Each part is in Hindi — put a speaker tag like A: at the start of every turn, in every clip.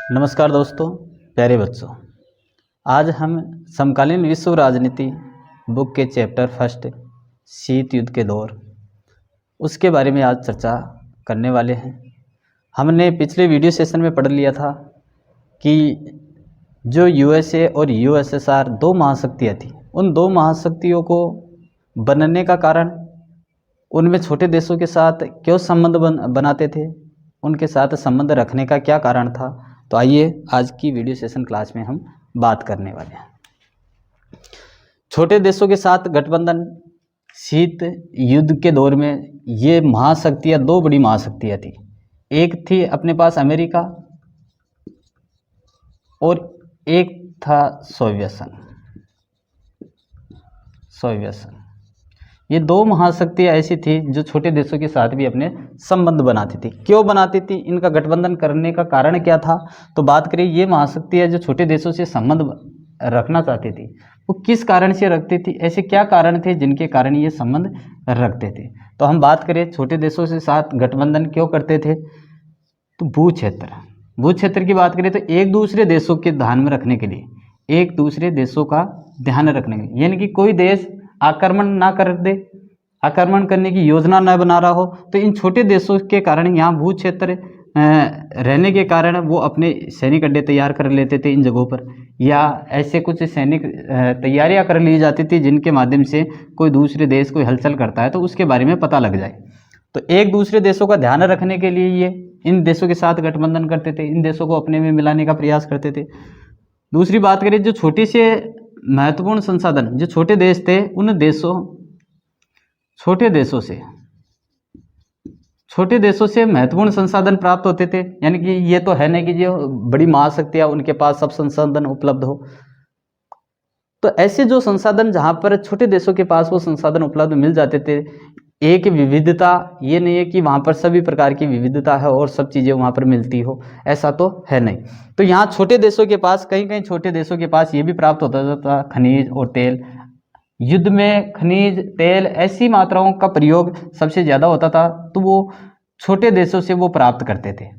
A: नमस्कार दोस्तों, प्यारे बच्चों। आज हम समकालीन विश्व राजनीति बुक के चैप्टर फर्स्ट शीत युद्ध के दौर उसके बारे में आज चर्चा करने वाले हैं। हमने पिछले वीडियो सेशन में पढ़ लिया था कि जो यूएसए और यूएसएसआर दो महाशक्तियाँ थी, उन दो महाशक्तियों को बनने का कारण, उनमें छोटे देशों के साथ क्यों संबंध बनाते थे, उनके साथ संबंध रखने का क्या कारण था। तो आइए आज की वीडियो सेशन क्लास में हम बात करने वाले हैं। छोटे देशों के साथ गठबंधन शीत युद्ध के दौर में ये महाशक्तियाँ, दो बड़ी महाशक्तियाँ थी। एक थी अपने पास अमेरिका और एक था सोवियत संघ। ये दो महाशक्तियाँ ऐसी थी जो छोटे देशों के साथ भी अपने संबंध बनाती थी। क्यों बनाती थी, इनका गठबंधन करने का कारण क्या था। तो बात करें, ये महाशक्तियाँ जो छोटे देशों से संबंध रखना चाहती थी, वो किस कारण से रखती थी, ऐसे क्या कारण थे जिनके कारण ये संबंध रखते थे। तो हम बात करें छोटे देशों से साथ गठबंधन क्यों करते थे, तो भू क्षेत्र की बात करें तो एक दूसरे देशों के ध्यान में रखने के लिए, एक दूसरे देशों का ध्यान रखने के लिए, यानी कि कोई देश आक्रमण ना कर दे, आक्रमण करने की योजना न बना रहा हो, तो इन छोटे देशों के कारण, यहाँ भू क्षेत्र रहने के कारण वो अपने सैनिक अड्डे तैयार कर लेते थे इन जगहों पर, या ऐसे कुछ सैनिक तैयारियां कर ली जाती थी जिनके माध्यम से कोई दूसरे देश कोई हलचल करता है तो उसके बारे में पता लग जाए। तो एक दूसरे देशों का ध्यान रखने के लिए ये इन देशों के साथ गठबंधन करते थे, इन देशों को अपने में मिलाने का प्रयास करते थे। दूसरी बात करें, जो छोटे से महत्वपूर्ण संसाधन, जो छोटे देश थे, उन छोटे देशों से महत्वपूर्ण संसाधन प्राप्त होते थे। यानी कि ये तो है नहीं कि जो बड़ी महाशक्तियां उनके पास सब संसाधन उपलब्ध हो, तो ऐसे जो संसाधन जहां पर छोटे देशों के पास वो संसाधन उपलब्ध मिल जाते थे, एक विविधता, ये नहीं है कि वहाँ पर सभी प्रकार की विविधता है और सब चीज़ें वहाँ पर मिलती हो, ऐसा तो है नहीं। तो यहाँ छोटे देशों के पास, कहीं छोटे देशों के पास ये भी प्राप्त होता था खनिज और तेल। युद्ध में खनिज, तेल ऐसी मात्राओं का प्रयोग सबसे ज़्यादा होता था, तो वो छोटे देशों से वो प्राप्त करते थे।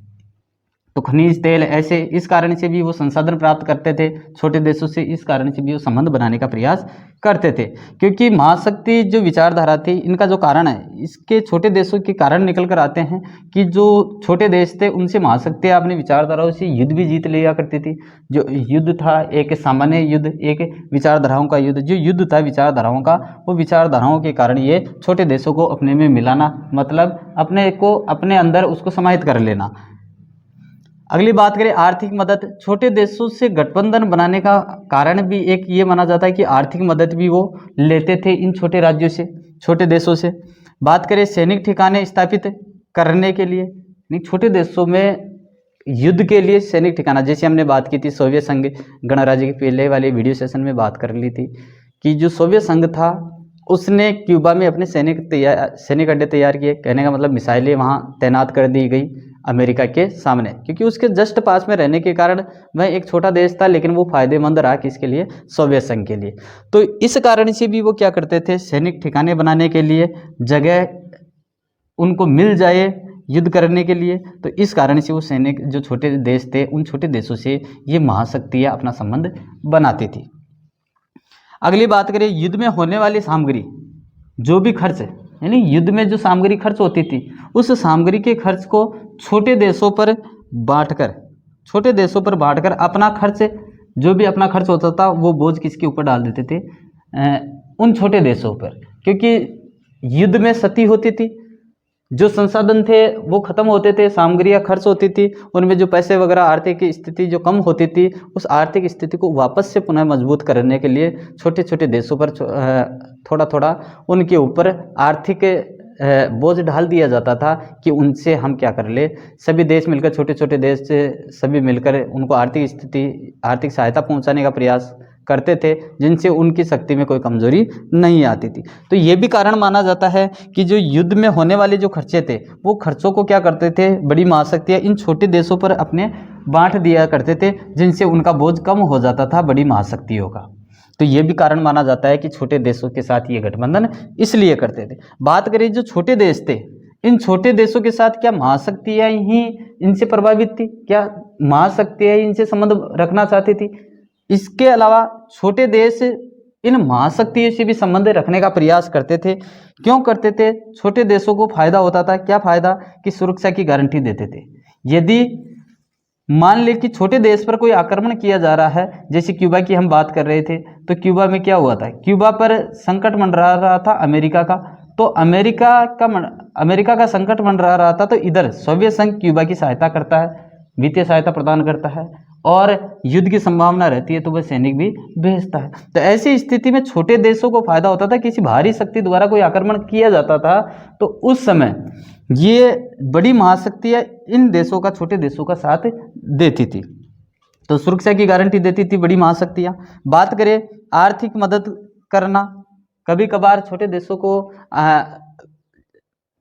A: तो खनिज, तेल ऐसे इस कारण से भी वो संसाधन प्राप्त करते थे छोटे देशों से, इस कारण से भी वो संबंध बनाने का प्रयास करते थे। क्योंकि महाशक्ति जो विचारधारा थी, इनका जो कारण है, इसके छोटे देशों के कारण निकल कर आते हैं कि जो छोटे देश थे उनसे महाशक्तियाँ अपनी विचारधाराओं से युद्ध भी जीत लिया करती थी। जो युद्ध था एक सामान्य युद्ध, एक विचारधाराओं का युद्ध, जो युद्ध था विचारधाराओं का, वो विचारधाराओं के कारण ये छोटे देशों को अपने में मिलाना, मतलब अपने को अपने अंदर उसको समाहित कर लेना। अगली बात करें आर्थिक मदद, छोटे देशों से गठबंधन बनाने का कारण भी एक ये माना जाता है कि आर्थिक मदद भी वो लेते थे इन छोटे राज्यों से, छोटे देशों से। बात करें सैनिक ठिकाने स्थापित करने के लिए, छोटे देशों में युद्ध के लिए सैनिक ठिकाना, जैसे हमने बात की थी सोवियत संघ गणराज्य के पहले वाले वीडियो सेशन में बात कर ली थी कि जो सोवियत संघ था उसने क्यूबा में अपने सैनिक अड्डे तैयार किए। कहने का मतलब मिसाइलें वहाँ तैनात कर दी गई अमेरिका के सामने, क्योंकि उसके जस्ट पास में रहने के कारण वह एक छोटा देश था, लेकिन वो फायदेमंद रहा किसके लिए, सोवियत संघ के लिए। तो इस कारण से भी वो क्या करते थे, सैनिक ठिकाने बनाने के लिए जगह उनको मिल जाए युद्ध करने के लिए। तो इस कारण से वो सैनिक जो छोटे देश थे, उन छोटे देशों से ये महाशक्तियाँ अपना संबंध बनाती थी। अगली बात करें, युद्ध में होने वाली सामग्री, जो भी खर्च, यानी युद्ध में जो सामग्री खर्च होती थी, उस सामग्री के खर्च को छोटे देशों पर बांटकर अपना खर्च, जो भी अपना खर्च होता था, वो बोझ किसके ऊपर डाल देते थे, उन छोटे देशों पर। क्योंकि युद्ध में क्षति होती थी, जो संसाधन थे वो खत्म होते थे, सामग्रियाँ खर्च होती थी, उनमें जो पैसे वगैरह, आर्थिक स्थिति जो कम होती थी, उस आर्थिक स्थिति को वापस से पुनः मजबूत करने के लिए छोटे छोटे देशों पर थोड़ा थोड़ा उनके ऊपर आर्थिक बोझ डाल दिया जाता था कि उनसे हम क्या कर ले, सभी देश मिलकर, छोटे छोटे देश से सभी मिलकर उनको आर्थिक सहायता पहुंचाने का प्रयास करते थे, जिनसे उनकी शक्ति में कोई कमजोरी नहीं आती थी। तो ये भी कारण माना जाता है कि जो युद्ध में होने वाले जो खर्चे थे, वो खर्चों को क्या करते थे, बड़ी महाशक्तियाँ इन छोटे देशों पर अपने बांट दिया करते थे, जिनसे उनका बोझ कम हो जाता था बड़ी महाशक्तियों का। तो ये भी कारण माना जाता है कि छोटे देशों के साथ ये गठबंधन इसलिए करते थे। बात करें जो छोटे देश थे, इन छोटे देशों के साथ क्या महाशक्तियाँ ही इनसे प्रभावित थी, क्या महाशक्तियां इनसे संबंध रखना चाहती थी। इसके अलावा छोटे देश इन महाशक्तियों से भी संबंध रखने का प्रयास करते थे। क्यों करते थे? छोटे देशों को फायदा होता था। क्या फायदा? कि सुरक्षा की गारंटी देते थे। यदि मान ले कि छोटे देश पर कोई आक्रमण किया जा रहा है, जैसे क्यूबा की हम बात कर रहे थे, तो क्यूबा में क्या हुआ था? क्यूबा पर संकट मंडरा रहा था अमेरिका का, तो अमेरिका का संकट मंडरा रहा था, तो इधर सोवियत संघ क्यूबा की सहायता करता है, वित्तीय सहायता प्रदान करता है, और युद्ध की संभावना रहती है तो वह सैनिक भी भेजता है। तो ऐसी स्थिति में छोटे देशों को फायदा होता था। किसी भारी शक्ति द्वारा कोई आक्रमण किया जाता था तो उस समय ये बड़ी महाशक्तियां इन देशों का, छोटे देशों का साथ देती थी, तो सुरक्षा की गारंटी देती थी बड़ी महाशक्तियां। बात करें आर्थिक मदद करना, कभी कभार छोटे देशों को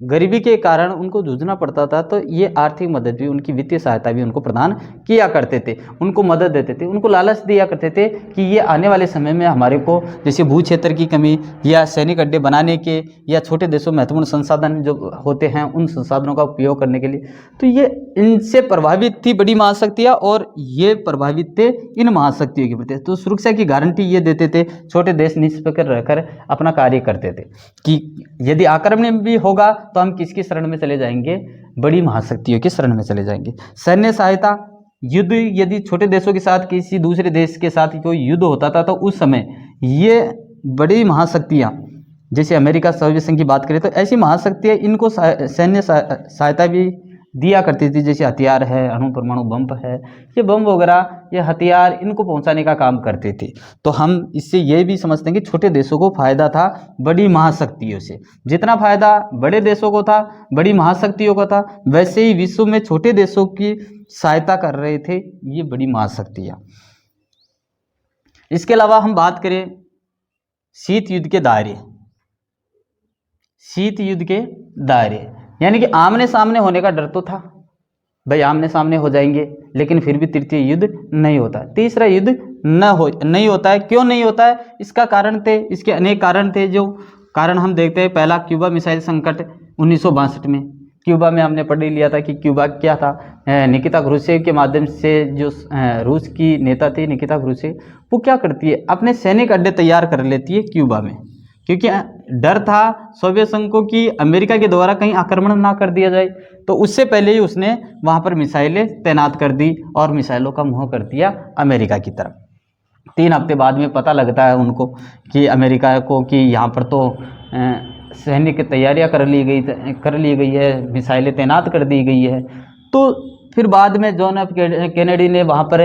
A: गरीबी के कारण उनको जूझना पड़ता था, तो ये आर्थिक मदद भी, उनकी वित्तीय सहायता भी उनको प्रदान किया करते थे, उनको मदद देते थे, उनको लालच दिया करते थे कि ये आने वाले समय में हमारे को जैसे भू क्षेत्र की कमी या सैनिक अड्डे बनाने के, या छोटे देशों में महत्वपूर्ण संसाधन जो होते हैं उन संसाधनों का उपयोग करने के लिए, तो ये इनसे प्रभावित थी बड़ी महाशक्तियाँ, और ये प्रभावित थे इन महाशक्तियों के प्रति। तो सुरक्षा की गारंटी ये देते थे, छोटे देश निष्पक्ष रहकर अपना कार्य करते थे कि यदि आक्रमण भी होगा तो हम किसकी शरण में चले जाएंगे? बड़ी महाशक्तियों की शरण में चले जाएंगे। सैन्य सहायता, युद्ध यदि छोटे देशों के साथ किसी दूसरे देश के साथ कोई युद्ध होता था तो उस समय ये बड़ी महाशक्तियां, जैसे अमेरिका, सोवियत संघ की बात करें तो ऐसी महाशक्तियां इनको सैन्य सहायता भी दिया करती थी, जैसे हथियार है, अणु परमाणु बम है, ये बम वगैरह, ये हथियार इनको पहुंचाने का काम करते थे। तो हम इससे ये भी समझते हैं कि छोटे देशों को फायदा था बड़ी महाशक्तियों से। जितना फायदा बड़े देशों को था, बड़ी महाशक्तियों का था, वैसे ही विश्व में छोटे देशों की सहायता कर रहे थे ये बड़ी महाशक्तियाँ। इसके अलावा हम बात करें शीत युद्ध के दायरे, शीत युद्ध के दायरे यानी कि आमने सामने होने का डर तो था, भाई आमने सामने हो जाएंगे, लेकिन फिर भी तृतीय युद्ध नहीं होता, तीसरा युद्ध नहीं होता है। क्यों नहीं होता है? इसका कारण थे, इसके अनेक कारण थे। जो कारण हम देखते हैं, पहला क्यूबा मिसाइल संकट 1962 में। क्यूबा में हमने पढ़ लिया था कि क्यूबा क्या था। निकिता क्रुश्चेव के माध्यम से जो रूस की नेता थी निकिता क्रुश्चेव, वो क्या करती है, अपने सैनिक अड्डे तैयार कर लेती है क्यूबा में, क्योंकि डर था सोवियत संघ को कि अमेरिका के द्वारा कहीं आक्रमण ना कर दिया जाए, तो उससे पहले ही उसने वहाँ पर मिसाइलें तैनात कर दी और मिसाइलों का मुँह कर दिया अमेरिका की तरफ। 3 हफ्ते बाद में पता लगता है उनको कि अमेरिका को कि यहाँ पर तो सैनिक तैयारियाँ कर ली गई है, मिसाइलें तैनात कर दी गई है। तो फिर बाद में जॉन एफ कैनेडी ने वहाँ पर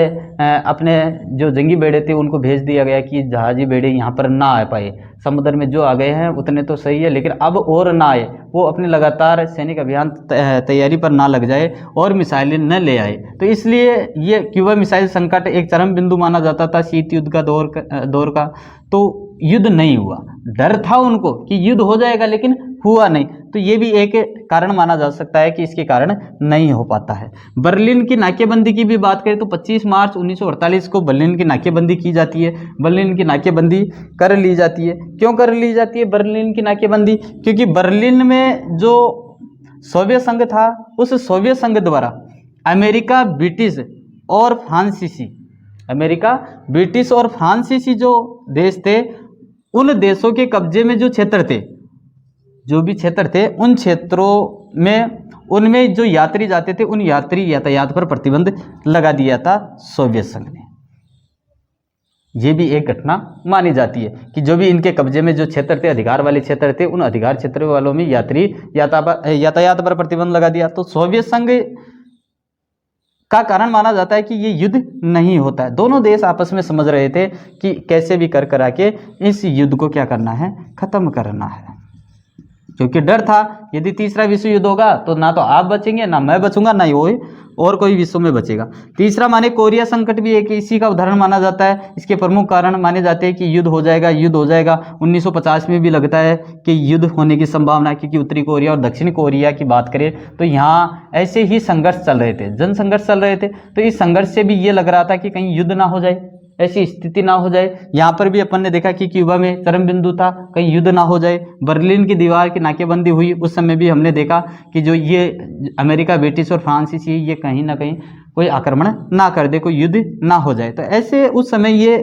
A: अपने जो जंगी बेड़े थे उनको भेज दिया गया कि जहाजी बेड़े यहाँ पर ना आ पाए, समुद्र में जो आ गए हैं उतने तो सही है, लेकिन अब और ना आए, वो अपने लगातार सैनिक अभियान तैयारी पर ना लग जाए और मिसाइलें न ले आए। तो इसलिए ये क्यूबा मिसाइल संकट एक चरम बिंदु माना जाता था शीत युद्ध का दौर का। तो युद्ध नहीं हुआ, डर था उनको कि युद्ध हो जाएगा, लेकिन हुआ नहीं। तो ये भी एक कारण माना जा सकता है कि इसके कारण नहीं हो पाता है। बर्लिन की नाकेबंदी की भी बात करें तो 25 मार्च 1948 को बर्लिन की नाकेबंदी की जाती है। बर्लिन की नाकेबंदी कर ली जाती है। क्यों कर ली जाती है बर्लिन की नाकेबंदी? क्योंकि बर्लिन में जो सोवियत संघ था, उस सोवियत संघ द्वारा अमेरिका, ब्रिटिश और फ्रांसीसी जो देश थे, उन देशों के कब्जे में जो भी क्षेत्र थे, उन क्षेत्रों में उनमें जो यात्री जाते थे, उन यात्री यातायात पर प्रतिबंध लगा दिया था सोवियत संघ ने। ये भी एक घटना मानी जाती है कि जो भी इनके कब्जे में जो क्षेत्र थे, अधिकार वाले क्षेत्र थे, उन अधिकार क्षेत्र वालों में यात्री यातायात पर प्रतिबंध लगा दिया। तो सोवियत संघ का कारण माना जाता है कि ये युद्ध नहीं होता है। दोनों देश आपस में समझ रहे थे कि कैसे भी कर करा के इस युद्ध को क्या करना है, खत्म करना है, क्योंकि डर था यदि तीसरा विश्व युद्ध होगा तो ना तो आप बचेंगे, ना मैं बचूंगा, ना ही वो और कोई विश्व में बचेगा। तीसरा माने कोरिया संकट भी एक इसी का उदाहरण माना जाता है। इसके प्रमुख कारण माने जाते हैं कि युद्ध हो जाएगा। 1950 में भी लगता है कि युद्ध होने की संभावना है, क्योंकि उत्तरी कोरिया और दक्षिण कोरिया की बात करें तो यहाँ ऐसे ही संघर्ष चल रहे थे, जन संघर्ष चल रहे थे। तो इस संघर्ष से भी ये लग रहा था कि कहीं युद्ध ना हो जाए, ऐसी स्थिति ना हो जाए। यहाँ पर भी अपन ने देखा कि क्यूबा में चरम बिंदु था, कहीं युद्ध ना हो जाए। बर्लिन की दीवार की नाकेबंदी हुई, उस समय भी हमने देखा कि जो ये अमेरिका, ब्रिटिश और फ्रांसीसी, ये कहीं ना कहीं कोई आक्रमण ना कर दे, कोई युद्ध ना हो जाए। तो ऐसे उस समय ये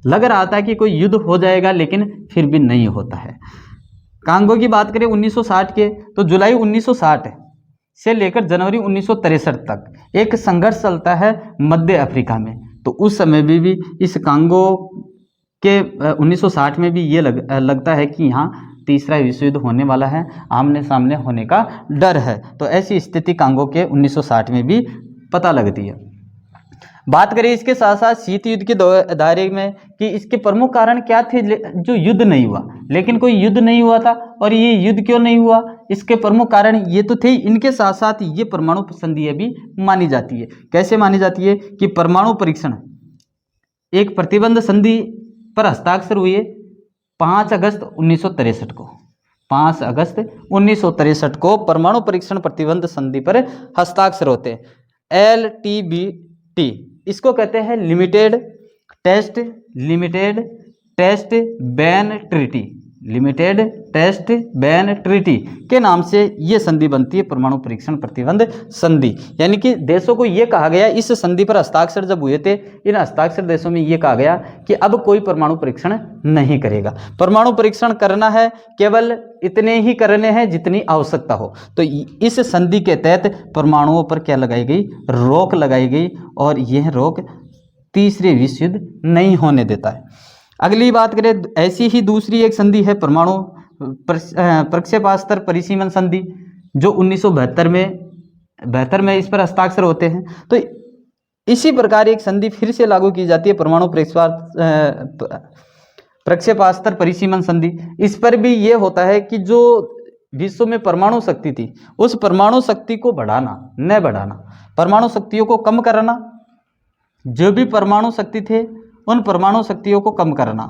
A: लग रहा था कि कोई युद्ध हो जाएगा, लेकिन फिर भी नहीं होता है। कांगो की बात करें 1960 के, तो जुलाई 1960 से लेकर जनवरी 1963 तक एक संघर्ष चलता है मध्य अफ्रीका में। तो उस समय भी इस कांगो के 1960 में भी ये लगता है कि यहाँ तीसरा विश्व युद्ध होने वाला है, आमने सामने होने का डर है। तो ऐसी स्थिति कांगो के 1960 में भी पता लगती है। बात करें इसके साथ साथ शीत युद्ध के दायरे में कि इसके प्रमुख कारण क्या थे जो युद्ध नहीं हुआ। लेकिन कोई युद्ध नहीं हुआ था, और ये युद्ध क्यों नहीं हुआ, इसके प्रमुख कारण ये तो थे। इनके साथ साथ ये परमाणु संधि भी मानी जाती है। कैसे मानी जाती है कि परमाणु परीक्षण एक प्रतिबंध संधि पर हस्ताक्षर हुए 5 अगस्त 1963 को। 5 अगस्त 1963 को परमाणु परीक्षण प्रतिबंध संधि पर हस्ताक्षर होते हैं। LTBT इसको कहते हैं limited test ban treaty. Limited test ban treaty के नाम से ये संधि बनती है, परमाणु परीक्षण प्रतिबंध संधि। यानी कि देशों को ये कहा गया, इस संधि पर हस्ताक्षर जब हुए थे, इन हस्ताक्षर देशों में ये कहा गया कि अब कोई परमाणु परीक्षण नहीं करेगा। परमाणु परीक्षण करना है केवल इतने ही करने हैं जितनी आवश्यकता हो। तो इस संधि के तहत परमाणुओं पर क्या लगाई गई, रोक लगाई गई, और यह रोक तीसरे विश्व युद्ध नहीं होने देता है। अगली बात करें, ऐसी ही दूसरी एक संधि है परमाणु प्रक्षेपास्त्र परिसीमन संधि, जो 1972 में इस पर हस्ताक्षर होते हैं। तो इसी प्रकार एक संधि फिर से लागू की जाती है, परमाणु प्रक्षेपास्त्र परिसीमन संधि। इस पर भी ये होता है कि जो विश्व में परमाणु शक्ति थी, उस परमाणु शक्ति को बढ़ाना न बढ़ाना, परमाणु शक्तियों को कम करना, जो भी परमाणु शक्ति थे उन परमाणु शक्तियों को कम करना,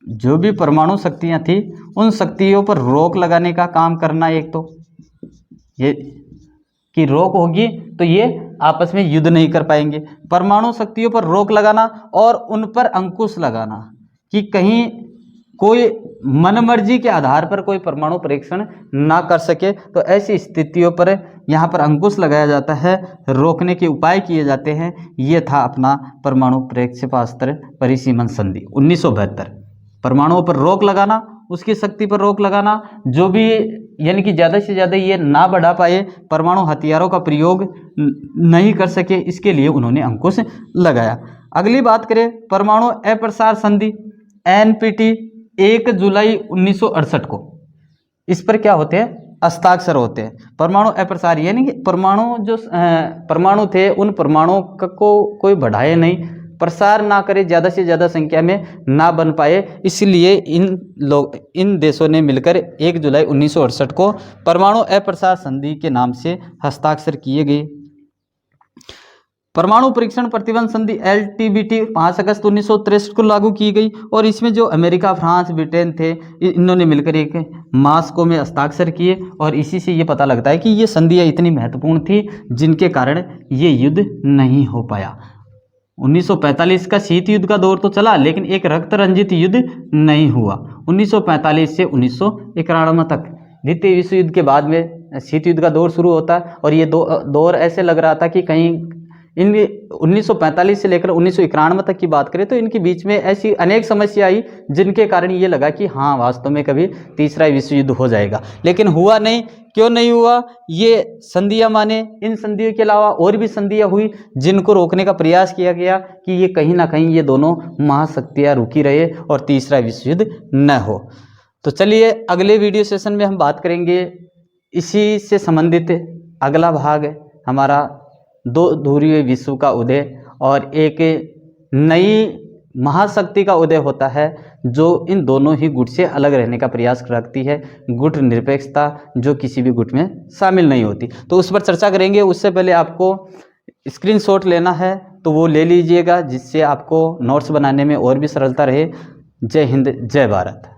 A: जो भी परमाणु शक्तियां थी उन शक्तियों पर रोक लगाने का काम करना। एक तो ये कि रोक होगी तो ये आपस में युद्ध नहीं कर पाएंगे। परमाणु शक्तियों पर रोक लगाना और उन पर अंकुश लगाना कि कहीं कोई मनमर्जी के आधार पर कोई परमाणु परीक्षण ना कर सके। तो ऐसी स्थितियों पर यहाँ पर अंकुश लगाया जाता है, रोकने के उपाय किए जाते हैं। ये था अपना परमाणु प्रक्षेपास्त्र परिसीमन संधि 1972। परमाणुओं पर रोक लगाना, उसकी शक्ति पर रोक लगाना, जो भी यानी कि ज़्यादा से ज़्यादा ये ना बढ़ा पाए, परमाणु हथियारों का प्रयोग नहीं कर सके, इसके लिए उन्होंने अंकुश लगाया। अगली बात करें परमाणु अप्रसार संधि NPT 1 जुलाई 1968 को, इस पर क्या होते हैं, हस्ताक्षर होते हैं। परमाणु अप्रसार यानी कि परमाणु थे उन परमाणुओं को कोई बढ़ाए नहीं, प्रसार ना करे, ज़्यादा से ज़्यादा संख्या में ना बन पाए, इसलिए इन देशों ने मिलकर 1 जुलाई 1968 को परमाणु अप्रसार संधि के नाम से हस्ताक्षर किए गए। परमाणु परीक्षण प्रतिबंध संधि LTBT 5 अगस्त 1963 को लागू की गई, और इसमें जो अमेरिका, फ्रांस, ब्रिटेन थे, इन्होंने मिलकर एक मास्को में हस्ताक्षर किए। और इसी से ये पता लगता है कि ये संधियाँ इतनी महत्वपूर्ण थी जिनके कारण ये युद्ध नहीं हो पाया। 1945 का शीत युद्ध का दौर तो चला, लेकिन एक रक्त रंजित युद्ध नहीं हुआ। 1945 से 1991 तक द्वितीय विश्व युद्ध के बाद में शीत युद्ध का दौर शुरू होता है। और ये दौर ऐसे लग रहा था कि कहीं इन 1945 से लेकर 1991 तक की बात करें तो इनके बीच में ऐसी अनेक समस्या आई जिनके कारण ये लगा कि हाँ, वास्तव में कभी तीसरा विश्व युद्ध हो जाएगा, लेकिन हुआ नहीं। क्यों नहीं हुआ, ये संधियां माने। इन संधियों के अलावा और भी संधियां हुई जिनको रोकने का प्रयास किया गया कि ये कहीं ना कहीं ये दोनों महाशक्तियां रुकी रहे और तीसरा विश्व युद्ध न हो। तो चलिए अगले वीडियो सेशन में हम बात करेंगे इसी से संबंधित अगला भाग हमारा 2 ध्रुवीय विश्व का उदय और एक नई महाशक्ति का उदय होता है जो इन दोनों ही गुट से अलग रहने का प्रयास रखती है, गुट निरपेक्षता, जो किसी भी गुट में शामिल नहीं होती। तो उस पर चर्चा करेंगे। उससे पहले आपको स्क्रीनशॉट लेना है तो वो ले लीजिएगा, जिससे आपको नोट्स बनाने में और भी सरलता रहे। जय हिंद, जय भारत।